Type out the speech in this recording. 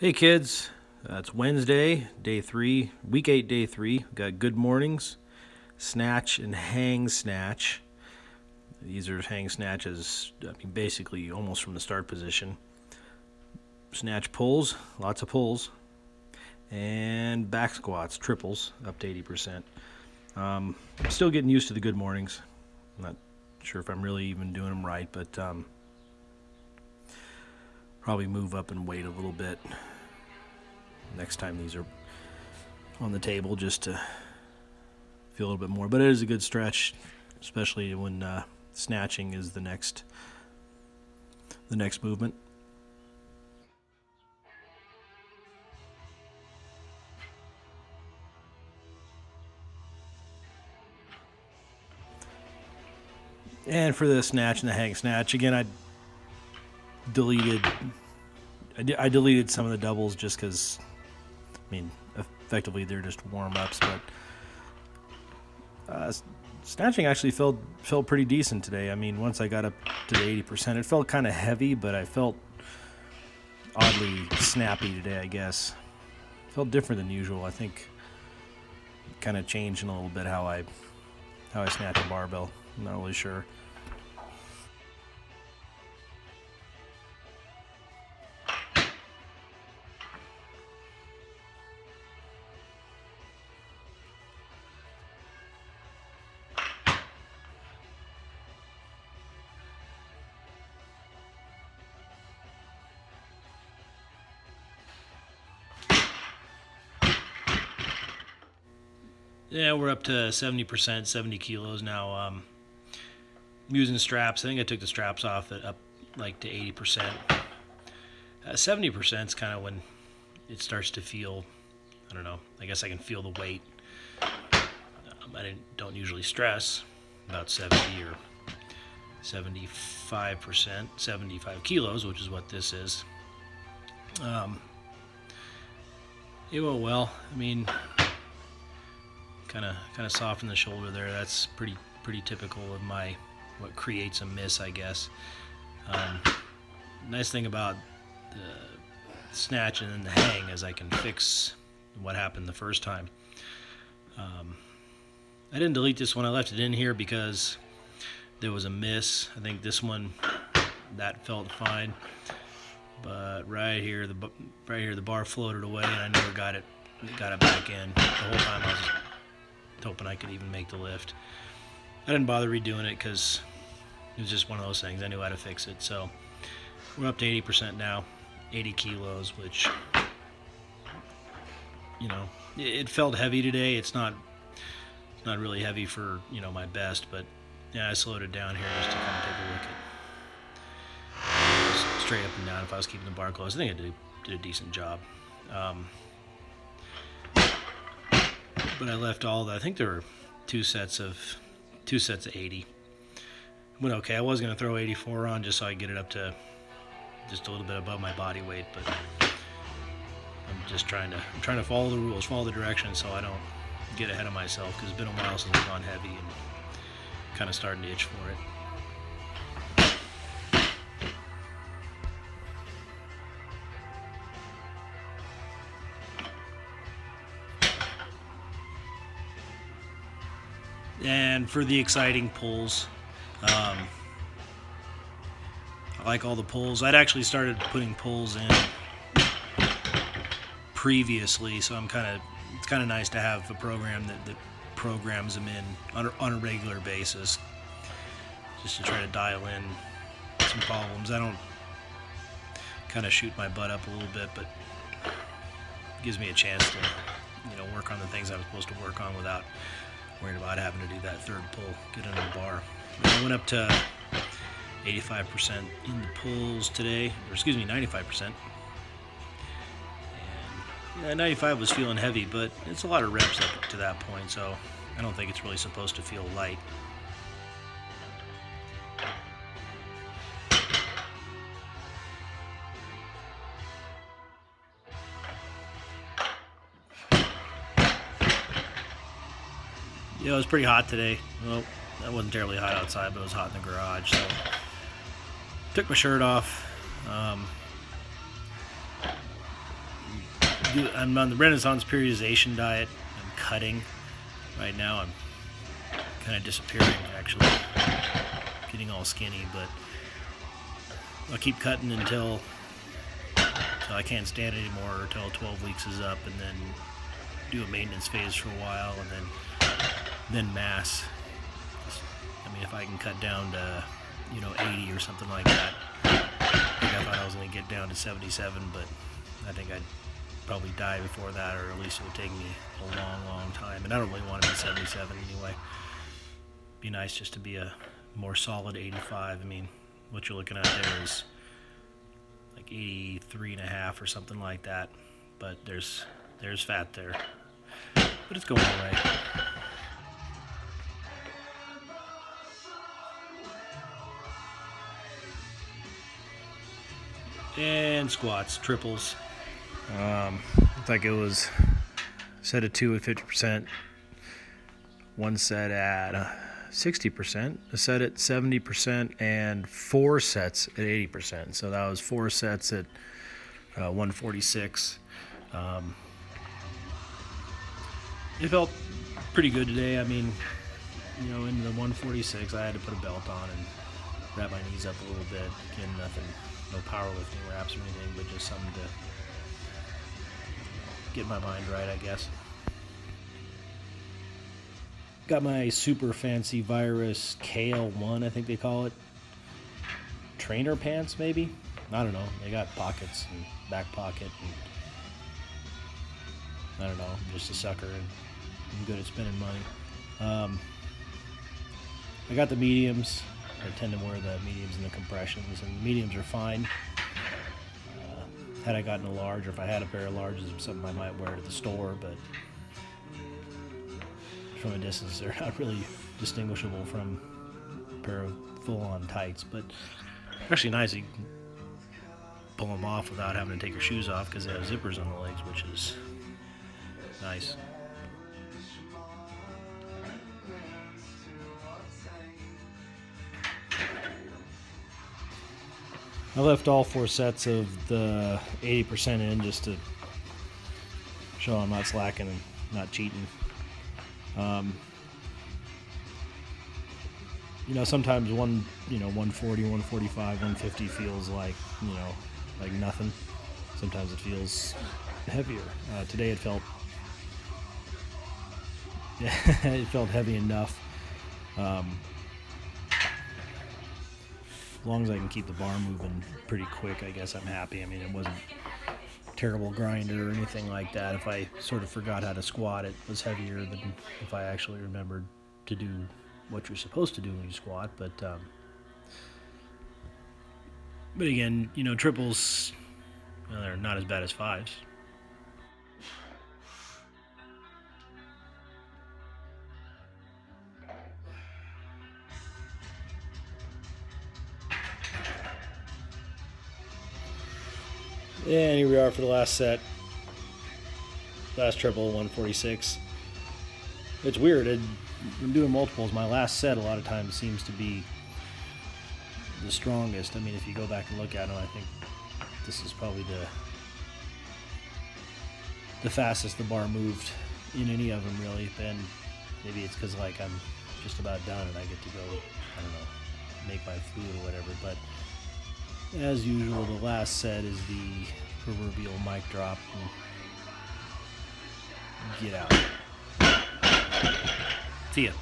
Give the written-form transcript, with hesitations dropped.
Hey kids, it's Wednesday, day 3, week 8, day 3. We've got good mornings, snatch and hang snatch. These are hang snatches, basically almost from the start position. Snatch pulls, lots of pulls, and back squats, triples, up to 80%. I'm still getting used to the good mornings. I'm not sure if I'm really even doing them right, but probably move up and weight a little bit next time these are on the table just to feel a little bit more. But it is a good stretch, especially when snatching is the next movement. And for the snatch and the hang snatch, again, I deleted some of the doubles just because, effectively they're just warm-ups, but snatching actually felt pretty decent today. Once I got up to the 80%, it felt kind of heavy, but I felt oddly snappy today, I guess. Felt different than usual. I think kind of changed in a little bit how I snatch a barbell. I'm not really sure. Yeah, we're up to 70%, 70 kilos now. I'm using straps. I think I took the straps off up like to 80%. 70% is kind of when it starts to feel, I don't know, I guess I can feel the weight. I don't usually stress about 70 or 75%, 75 kilos, which is what this is. It went well. Kind of soften the shoulder there. That's pretty typical of what creates a miss, I guess. Nice thing about the snatch and then the hang is I can fix what happened the first time. I didn't delete this one. I left it in here because there was a miss. I think this one that felt fine, but right here the bar floated away and I never got it back in. The whole time I was hoping I could even make the lift. I didn't bother redoing it because it was just one of those things. I knew how to fix it. So we're up to 80% now, 80 kilos, which, it felt heavy today. It's not really heavy for, my best, but yeah, I slowed it down here just to kind of take a look at straight up and down. If I was keeping the bar close, I think I did a decent job. But I left I think there were two sets of 80. Went okay. I was going to throw 84 on just so I get it up to just a little bit above my body weight, but I'm trying to follow the rules, follow the directions so I don't get ahead of myself, because it's been a while since I've gone heavy and kind of starting to itch for it. And for the exciting pulls, I like all the pulls. I'd actually started putting pulls in previously, so it's kind of nice to have a program that programs them in on a regular basis, just to try to dial in some problems. I don't kind of shoot my butt up a little bit, but it gives me a chance to work on the things I'm supposed to work on without worried about having to do that third pull, get under the bar. I went up to 85% in the pulls today, or 95%. And 95 was feeling heavy, but it's a lot of reps up to that point, so I don't think it's really supposed to feel light. It was pretty hot today. Well, it wasn't terribly hot outside, but it was hot in the garage. So took my shirt off. I'm on the Renaissance periodization diet. I'm cutting right now. I'm kind of disappearing, actually, getting all skinny, but I'll keep cutting until I can't stand it anymore, or until 12 weeks is up, and then do a maintenance phase for a while, and then mass. I mean, if I can cut down to 80 or something like that. I thought I was going to get down to 77, but I think I'd probably die before that, or at least it would take me a long, long time. And I don't really want to be 77 anyway. Be nice just to be a more solid 85. I mean, what you're looking at there is like 83 and a half or something like that. But there's fat there. But it's going away. And squats, triples. Looks like it was set of 2 at 50%, one set at 60%, a set at 70%, and 4 sets at 80%. So that was 4 sets at 146. It felt pretty good today. I mean, in the 146, I had to put a belt on and wrap my knees up a little bit. Again, nothing, no powerlifting wraps or anything, but just something to get my mind right, I guess. Got my super fancy Virus KL1, I think they call it. Trainer pants, maybe? I don't know. They got pockets and back pocket. And I don't know. I'm just a sucker and I'm good at spending money. I got the mediums. I tend to wear the mediums and the compressions, and the mediums are fine. Had I gotten a large, or if I had a pair of larges, it's something I might wear at the store, but from a distance, they're not really distinguishable from a pair of full-on tights. But they're actually nice. You can pull them off without having to take your shoes off because they have zippers on the legs, which is nice. I left all 4 sets of the 80% in just to show I'm not slacking and not cheating. Sometimes 140, 145, 150 feels like nothing. Sometimes it feels heavier. Today it felt heavy enough. As long as I can keep the bar moving pretty quick, I guess I'm happy. I mean, it wasn't a terrible grinder or anything like that. If I sort of forgot how to squat, it was heavier than if I actually remembered to do what you're supposed to do when you squat. But again, triples, they're not as bad as 5s. And here we are for the last set. Last triple, 146. It's weird. I'm doing multiples. My last set a lot of times seems to be the strongest. I mean, if you go back and look at them, I think this is probably the fastest the bar moved in any of them, really. And maybe it's because I'm just about done and I get to go, I don't know, make my food or whatever. But as usual, the last set is the proverbial mic drop and get out. See ya.